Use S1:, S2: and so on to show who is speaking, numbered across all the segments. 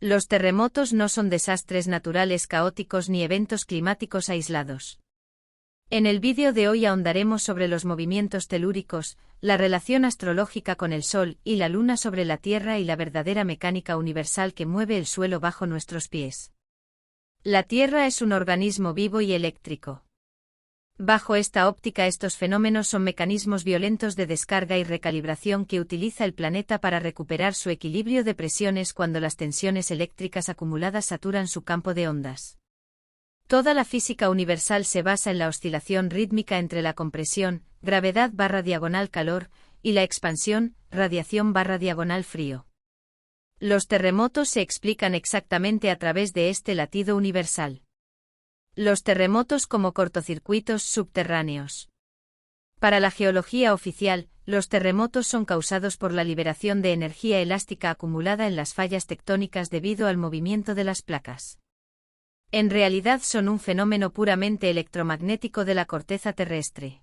S1: Los terremotos no son desastres naturales caóticos ni eventos climáticos aislados. En el vídeo de hoy ahondaremos sobre los movimientos telúricos, la relación astrológica con el Sol y la Luna sobre la Tierra y la verdadera mecánica universal que mueve el suelo bajo nuestros pies. La Tierra es un organismo vivo y eléctrico. Bajo esta óptica, estos fenómenos son mecanismos violentos de descarga y recalibración que utiliza el planeta para recuperar su equilibrio de presiones cuando las tensiones eléctricas acumuladas saturan su campo de ondas. Toda la física universal se basa en la oscilación rítmica entre la compresión, gravedad/calor, y la expansión, radiación/frío. Los terremotos se explican exactamente a través de este latido universal. Los terremotos como cortocircuitos subterráneos. Para la geología oficial, los terremotos son causados por la liberación de energía elástica acumulada en las fallas tectónicas debido al movimiento de las placas. En realidad son un fenómeno puramente electromagnético de la corteza terrestre.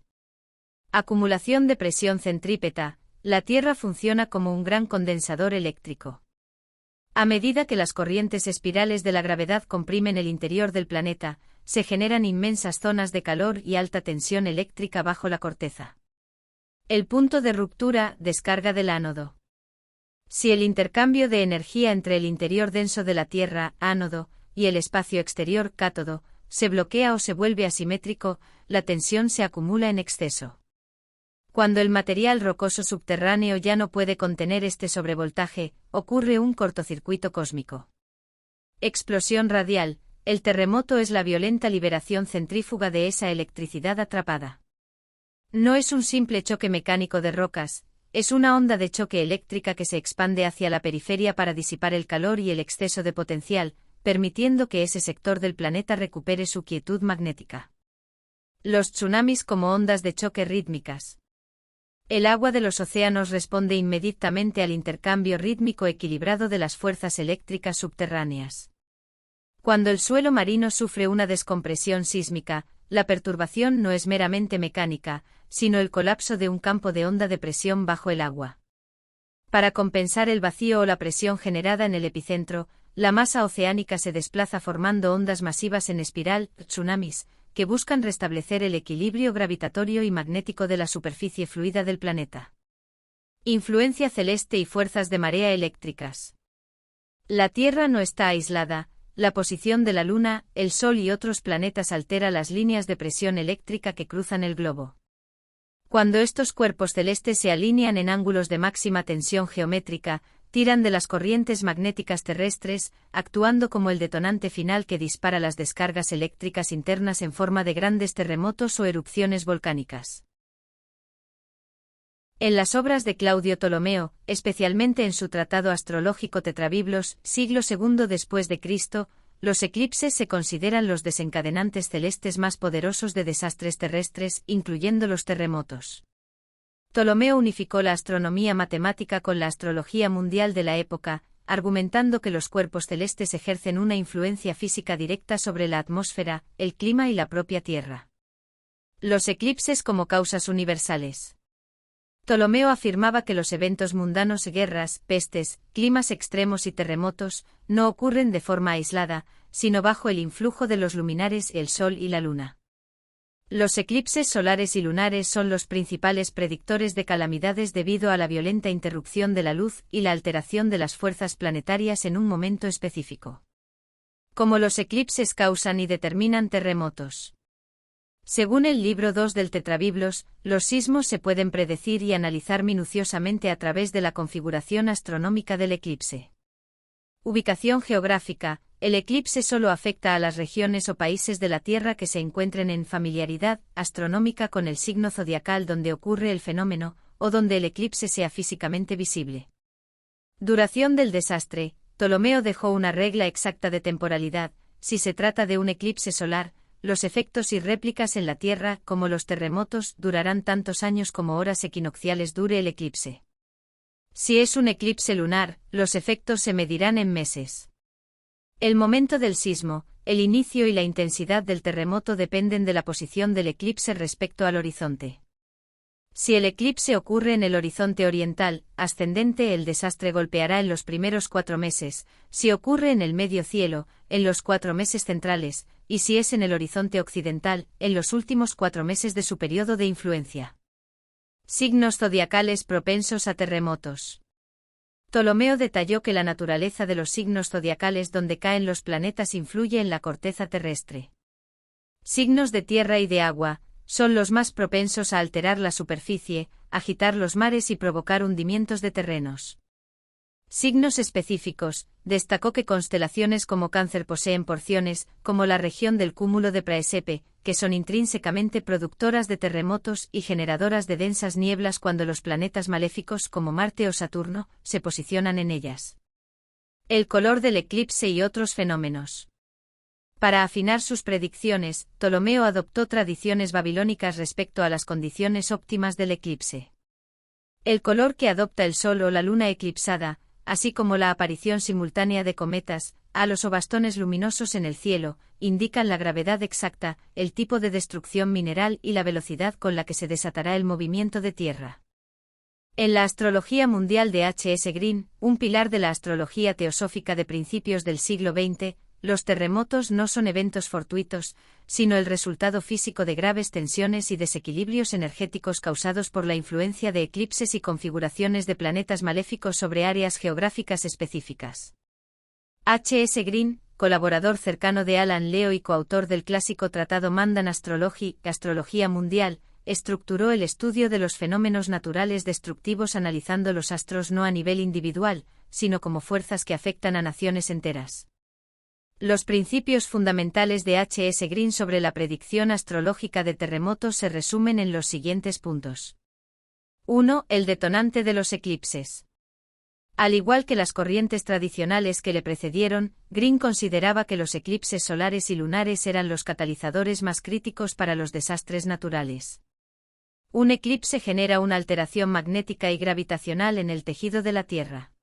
S1: Acumulación de presión centrípeta. La Tierra funciona como un gran condensador eléctrico. A medida que las corrientes espirales de la gravedad comprimen el interior del planeta, se generan inmensas zonas de calor y alta tensión eléctrica bajo la corteza. El punto de ruptura, descarga del ánodo. Si el intercambio de energía entre el interior denso de la Tierra, ánodo, y el espacio exterior, cátodo, se bloquea o se vuelve asimétrico, la tensión se acumula en exceso. Cuando el material rocoso subterráneo ya no puede contener este sobrevoltaje, ocurre un cortocircuito cósmico. Explosión radial. El terremoto es la violenta liberación centrífuga de esa electricidad atrapada. No es un simple choque mecánico de rocas, es una onda de choque eléctrica que se expande hacia la periferia para disipar el calor y el exceso de potencial, permitiendo que ese sector del planeta recupere su quietud magnética. Los tsunamis como ondas de choque rítmicas. El agua de los océanos responde inmediatamente al intercambio rítmico equilibrado de las fuerzas eléctricas subterráneas. Cuando el suelo marino sufre una descompresión sísmica, la perturbación no es meramente mecánica, sino el colapso de un campo de onda de presión bajo el agua. Para compensar el vacío o la presión generada en el epicentro, la masa oceánica se desplaza formando ondas masivas en espiral, tsunamis, que buscan restablecer el equilibrio gravitatorio y magnético de la superficie fluida del planeta. Influencia celeste y fuerzas de marea eléctricas. La Tierra no está aislada. La posición de la Luna, el Sol y otros planetas altera las líneas de presión eléctrica que cruzan el globo. Cuando estos cuerpos celestes se alinean en ángulos de máxima tensión geométrica, tiran de las corrientes magnéticas terrestres, actuando como el detonante final que dispara las descargas eléctricas internas en forma de grandes terremotos o erupciones volcánicas. En las obras de Claudio Ptolomeo, especialmente en su tratado astrológico Tetrabiblos, siglo II después de Cristo, los eclipses se consideran los desencadenantes celestes más poderosos de desastres terrestres, incluyendo los terremotos. Ptolomeo unificó la astronomía matemática con la astrología mundial de la época, argumentando que los cuerpos celestes ejercen una influencia física directa sobre la atmósfera, el clima y la propia Tierra. Los eclipses como causas universales. Ptolomeo afirmaba que los eventos mundanos, guerras, pestes, climas extremos y terremotos, no ocurren de forma aislada, sino bajo el influjo de los luminares, el Sol y la Luna. Los eclipses solares y lunares son los principales predictores de calamidades debido a la violenta interrupción de la luz y la alteración de las fuerzas planetarias en un momento específico. Como los eclipses causan y determinan terremotos. Según el libro 2 del Tetrabiblos, los sismos se pueden predecir y analizar minuciosamente a través de la configuración astronómica del eclipse. Ubicación geográfica. El eclipse solo afecta a las regiones o países de la Tierra que se encuentren en familiaridad astronómica con el signo zodiacal donde ocurre el fenómeno, o donde el eclipse sea físicamente visible. Duración del desastre. Ptolomeo dejó una regla exacta de temporalidad. Si se trata de un eclipse solar, los efectos y réplicas en la Tierra, como los terremotos, durarán tantos años como horas equinocciales dure el eclipse. Si es un eclipse lunar, los efectos se medirán en meses. El momento del sismo, el inicio y la intensidad del terremoto dependen de la posición del eclipse respecto al horizonte. Si el eclipse ocurre en el horizonte oriental, ascendente, el desastre golpeará en los primeros 4 meses, si ocurre en el medio cielo, en los 4 meses centrales, y si es en el horizonte occidental, en los últimos 4 meses de su periodo de influencia. Signos zodiacales propensos a terremotos. Ptolomeo detalló que la naturaleza de los signos zodiacales donde caen los planetas influye en la corteza terrestre. Signos de tierra y de agua son los más propensos a alterar la superficie, agitar los mares y provocar hundimientos de terrenos. Signos específicos, destacó que constelaciones como Cáncer poseen porciones, como la región del cúmulo de Praesepe, que son intrínsecamente productoras de terremotos y generadoras de densas nieblas cuando los planetas maléficos como Marte o Saturno se posicionan en ellas. El color del eclipse y otros fenómenos. Para afinar sus predicciones, Ptolomeo adoptó tradiciones babilónicas respecto a las condiciones óptimas del eclipse. El color que adopta el Sol o la Luna eclipsada, así como la aparición simultánea de cometas, halos o bastones luminosos en el cielo, indican la gravedad exacta, el tipo de destrucción mineral y la velocidad con la que se desatará el movimiento de tierra. En la astrología mundial de H.S. Green, un pilar de la astrología teosófica de principios del siglo XX, los terremotos no son eventos fortuitos, sino el resultado físico de graves tensiones y desequilibrios energéticos causados por la influencia de eclipses y configuraciones de planetas maléficos sobre áreas geográficas específicas. H.S. Green, colaborador cercano de Alan Leo y coautor del clásico tratado Mandan Astrology, Astrología Mundial, estructuró el estudio de los fenómenos naturales destructivos analizando los astros no a nivel individual, sino como fuerzas que afectan a naciones enteras. Los principios fundamentales de H.S. Green sobre la predicción astrológica de terremotos se resumen en los siguientes puntos. 1. El detonante de los eclipses. Al igual que las corrientes tradicionales que le precedieron, Green consideraba que los eclipses solares y lunares eran los catalizadores más críticos para los desastres naturales. Un eclipse genera una alteración magnética y gravitacional en el tejido de la Tierra.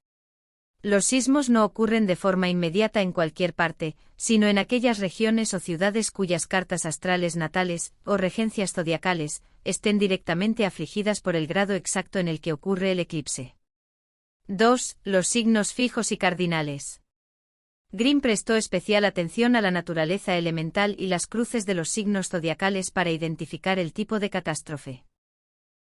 S1: Los sismos no ocurren de forma inmediata en cualquier parte, sino en aquellas regiones o ciudades cuyas cartas astrales natales, o regencias zodiacales, estén directamente afligidas por el grado exacto en el que ocurre el eclipse. 2. Los signos fijos y cardinales. Green prestó especial atención a la naturaleza elemental y las cruces de los signos zodiacales para identificar el tipo de catástrofe.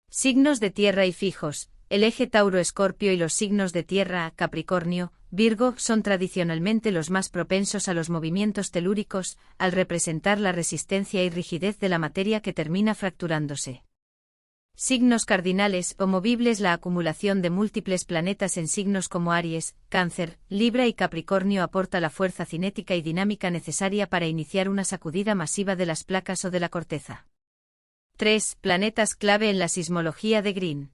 S1: Signos de tierra y fijos. El eje Tauro-Escorpio y los signos de tierra, Capricornio, Virgo, son tradicionalmente los más propensos a los movimientos telúricos, al representar la resistencia y rigidez de la materia que termina fracturándose. Signos cardinales o movibles. La acumulación de múltiples planetas en signos como Aries, Cáncer, Libra y Capricornio aporta la fuerza cinética y dinámica necesaria para iniciar una sacudida masiva de las placas o de la corteza. 3. Planetas clave en la sismología de Green.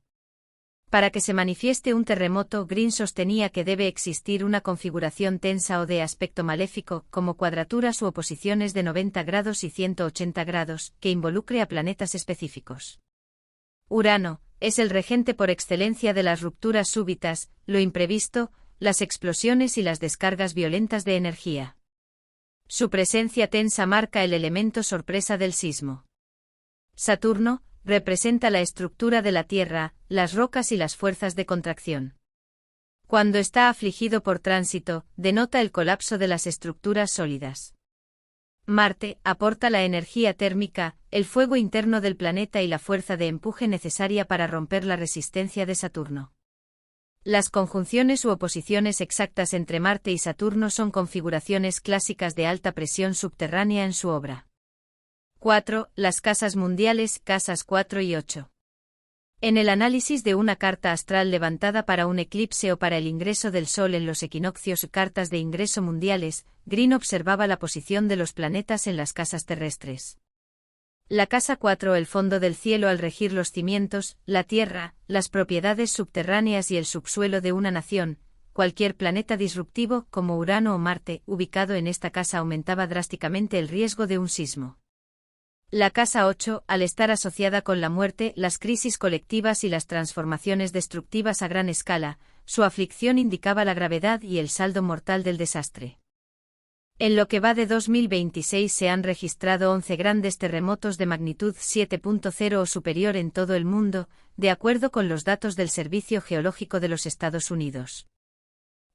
S1: Para que se manifieste un terremoto, Green sostenía que debe existir una configuración tensa o de aspecto maléfico, como cuadraturas u oposiciones de 90 grados y 180 grados, que involucre a planetas específicos. Urano es el regente por excelencia de las rupturas súbitas, lo imprevisto, las explosiones y las descargas violentas de energía. Su presencia tensa marca el elemento sorpresa del sismo. Saturno representa la estructura de la Tierra, las rocas y las fuerzas de contracción. Cuando está afligido por tránsito, denota el colapso de las estructuras sólidas. Marte aporta la energía térmica, el fuego interno del planeta y la fuerza de empuje necesaria para romper la resistencia de Saturno. Las conjunciones u oposiciones exactas entre Marte y Saturno son configuraciones clásicas de alta presión subterránea en su obra. 4. Las casas mundiales, casas 4 y 8. En el análisis de una carta astral levantada para un eclipse o para el ingreso del Sol en los equinoccios, cartas de ingreso mundiales, Green observaba la posición de los planetas en las casas terrestres. La casa 4, el fondo del cielo al regir los cimientos, la Tierra, las propiedades subterráneas y el subsuelo de una nación. Cualquier planeta disruptivo, como Urano o Marte, ubicado en esta casa aumentaba drásticamente el riesgo de un sismo. La casa 8, al estar asociada con la muerte, las crisis colectivas y las transformaciones destructivas a gran escala, su aflicción indicaba la gravedad y el saldo mortal del desastre. En lo que va de 2026 se han registrado 11 grandes terremotos de magnitud 7.0 o superior en todo el mundo, de acuerdo con los datos del Servicio Geológico de los Estados Unidos.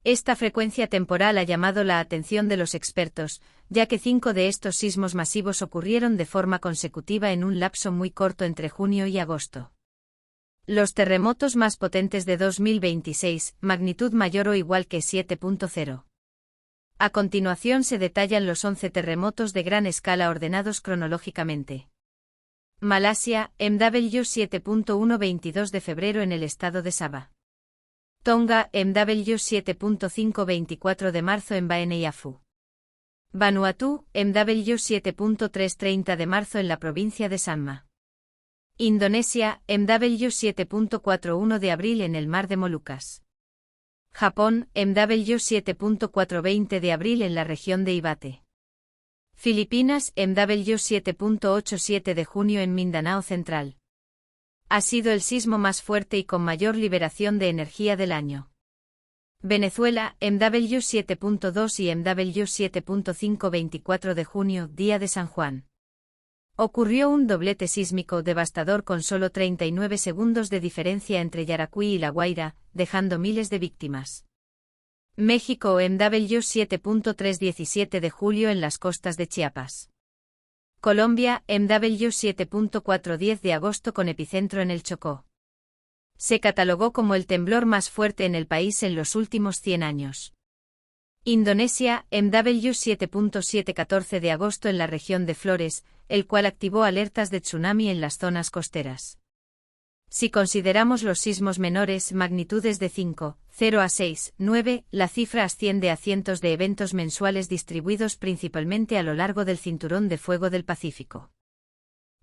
S1: Esta frecuencia temporal ha llamado la atención de los expertos, ya que 5 de estos sismos masivos ocurrieron de forma consecutiva en un lapso muy corto entre junio y agosto. Los terremotos más potentes de 2026, magnitud mayor o igual que 7.0. A continuación se detallan los 11 terremotos de gran escala ordenados cronológicamente. Malasia, MW 7.1 22 de febrero en el estado de Sabah. Tonga, MW 7.5 24 de marzo en Vanuatu. Vanuatu, MW 7.3 30 de marzo en la provincia de Sanma. Indonesia, MW 7.41 de abril en el mar de Molucas. Japón, MW 7.4 20 de abril en la región de Iwate. Filipinas, MW 7.87 de junio en Mindanao Central. Ha sido el sismo más fuerte y con mayor liberación de energía del año. Venezuela, MW 7.2 y MW 7.5 24 de junio, día de San Juan. Ocurrió un doblete sísmico devastador con solo 39 segundos de diferencia entre Yaracuy y La Guaira, dejando miles de víctimas. México, MW 7.3 17 de julio en las costas de Chiapas. Colombia, MW 7.4 10 de agosto con epicentro en el Chocó. Se catalogó como el temblor más fuerte en el país en los últimos 100 años. Indonesia, MW 7.7 14 de agosto en la región de Flores, el cual activó alertas de tsunami en las zonas costeras. Si consideramos los sismos menores, magnitudes de 5, 0 a 6, 9, la cifra asciende a cientos de eventos mensuales distribuidos principalmente a lo largo del cinturón de fuego del Pacífico.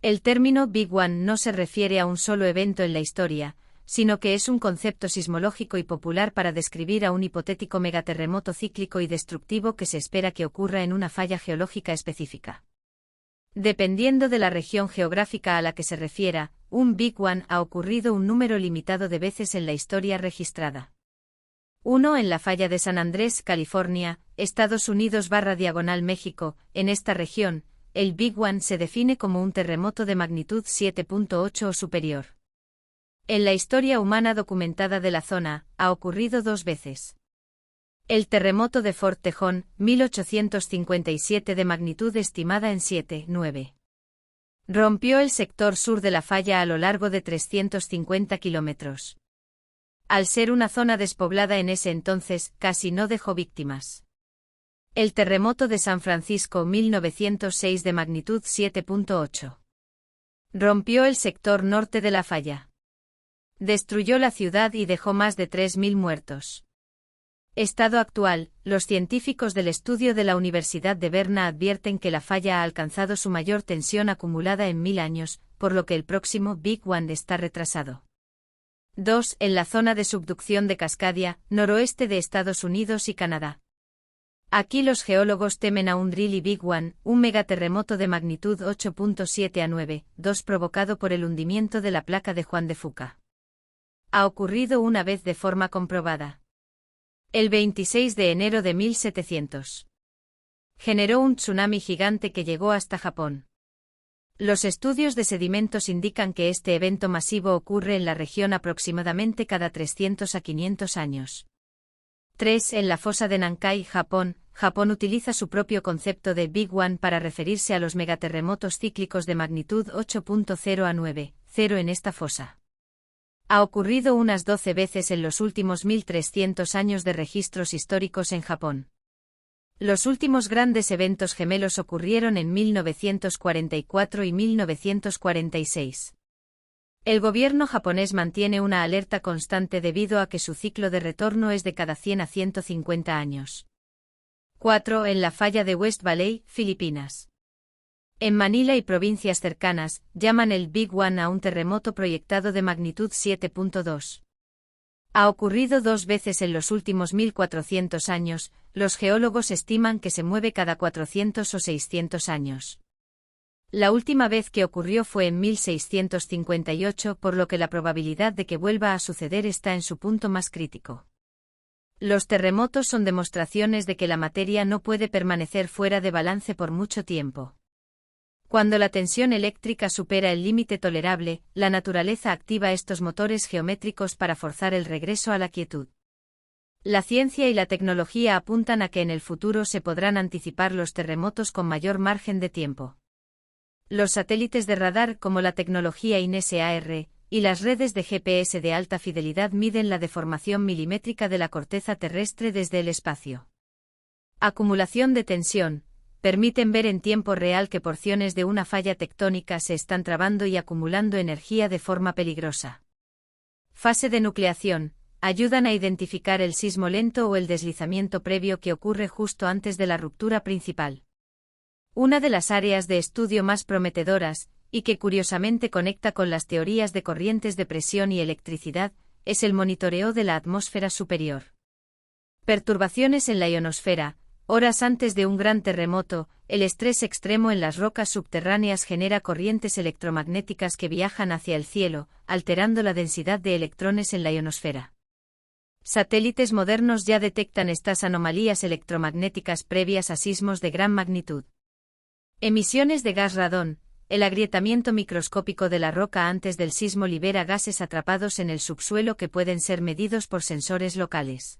S1: El término Big One no se refiere a un solo evento en la historia, sino que es un concepto sismológico y popular para describir a un hipotético megaterremoto cíclico y destructivo que se espera que ocurra en una falla geológica específica. Dependiendo de la región geográfica a la que se refiera, un Big One ha ocurrido un número limitado de veces en la historia registrada. 1 en la falla de San Andrés, California, Estados Unidos/México. En esta región, el Big One se define como un terremoto de magnitud 7.8 o superior. En la historia humana documentada de la zona, ha ocurrido 2 veces. El terremoto de Fort Tejon, 1857 de magnitud estimada en 7,9. Rompió el sector sur de la falla a lo largo de 350 kilómetros. Al ser una zona despoblada en ese entonces, casi no dejó víctimas. El terremoto de San Francisco, 1906 de magnitud 7.8. Rompió el sector norte de la falla. Destruyó la ciudad y dejó más de 3.000 muertos. Estado actual, los científicos del estudio de la Universidad de Berna advierten que la falla ha alcanzado su mayor tensión acumulada en 1000 años, por lo que el próximo Big One está retrasado. 2 en la zona de subducción de Cascadia, noroeste de Estados Unidos y Canadá. Aquí los geólogos temen a un Really Big One, un megaterremoto de magnitud 8.7 a 9,2 provocado por el hundimiento de la placa de Juan de Fuca. Ha ocurrido una vez de forma comprobada. El 26 de enero de 1700. Generó un tsunami gigante que llegó hasta Japón. Los estudios de sedimentos indican que este evento masivo ocurre en la región aproximadamente cada 300 a 500 años. 3 en la fosa de Nankai, Japón. Japón utiliza su propio concepto de Big One para referirse a los megaterremotos cíclicos de magnitud 8.0 a 9,0 en esta fosa. Ha ocurrido unas 12 veces en los últimos 1300 años de registros históricos en Japón. Los últimos grandes eventos gemelos ocurrieron en 1944 y 1946. El gobierno japonés mantiene una alerta constante debido a que su ciclo de retorno es de cada 100 a 150 años. 4 en la falla de West Valley, Filipinas. En Manila y provincias cercanas, llaman el Big One a un terremoto proyectado de magnitud 7.2. Ha ocurrido 2 veces en los últimos 1400 años, los geólogos estiman que se mueve cada 400 o 600 años. La última vez que ocurrió fue en 1658, por lo que la probabilidad de que vuelva a suceder está en su punto más crítico. Los terremotos son demostraciones de que la materia no puede permanecer fuera de balance por mucho tiempo. Cuando la tensión eléctrica supera el límite tolerable, la naturaleza activa estos motores geométricos para forzar el regreso a la quietud. La ciencia y la tecnología apuntan a que en el futuro se podrán anticipar los terremotos con mayor margen de tiempo. Los satélites de radar, como la tecnología INES-AR, y las redes de GPS de alta fidelidad miden la deformación milimétrica de la corteza terrestre desde el espacio. Acumulación de tensión. Permiten ver en tiempo real que porciones de una falla tectónica se están trabando y acumulando energía de forma peligrosa. Fase de nucleación. Ayudan a identificar el sismo lento o el deslizamiento previo que ocurre justo antes de la ruptura principal. Una de las áreas de estudio más prometedoras, y que curiosamente conecta con las teorías de corrientes de presión y electricidad, es el monitoreo de la atmósfera superior. Perturbaciones en la ionosfera. Horas antes de un gran terremoto, el estrés extremo en las rocas subterráneas genera corrientes electromagnéticas que viajan hacia el cielo, alterando la densidad de electrones en la ionosfera. Satélites modernos ya detectan estas anomalías electromagnéticas previas a sismos de gran magnitud. Emisiones de gas radón. El agrietamiento microscópico de la roca antes del sismo libera gases atrapados en el subsuelo que pueden ser medidos por sensores locales.